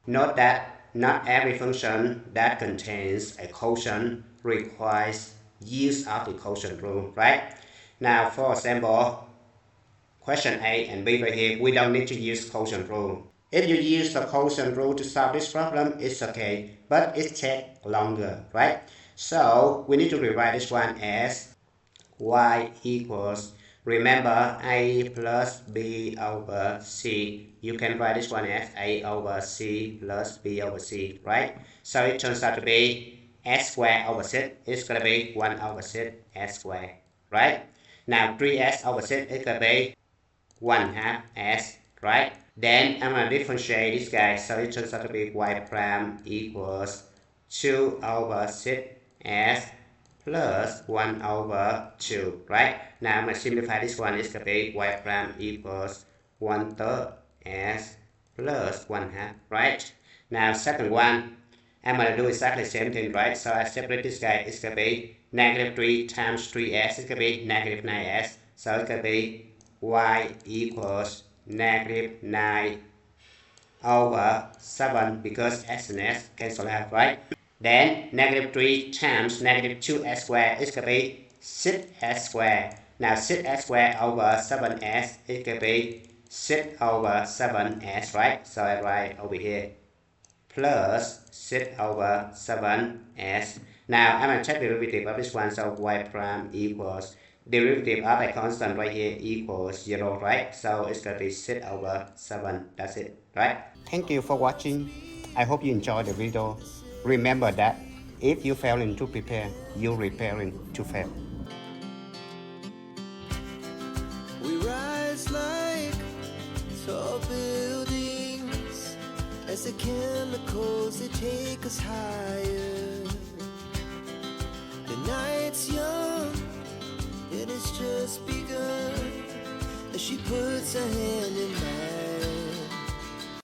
Note that not every function that contains a quotient requires use of the quotient rule, right? Now, for example, question A and B right here, we don't need to use quotient rule. If you use the quotient rule to solve this problem, it's okay, but it takes longer, right? So we need to rewrite this one as y equals, remember a plus b over c. You can write this one as a over c plus b over c, right? So it turns out to be s squared over 6 is going to be 1 over 6 s squared, right? Now 3s over 6 is going to be 1 half s, right? Then I'm going to differentiate this guy, so it turns out to be y prime equals 2 over 6s plus 1 over 2, right? Now I'm going to simplify this one, it's going to be y prime equals 1/3 s plus 1 half, right? Now second one, I'm going to do exactly the same thing, right? So I separate this guy, it's going to be negative 3 times 3s, it's going to be negative 9s, so it's going to be y equals negative 9 over 7 because s and s cancel out, right? Then negative 3 times negative 2s squared is going to be 6s squared. Now 6s squared over 7s is going to be 6 over 7s, right? So I write over here plus 6 over 7s. Now I'm going to check the derivative of this one, so y prime equals derivative of a constant right here equals 0, right? So it's going to be 6 over 7. That's it, right? Thank you for watching. I hope you enjoyed the video. Remember that if you failing to prepare, you're preparing to fail. We rise like tall buildings as the chemicals they take us higher. The night's young, it has just begun as she puts her hand in mine.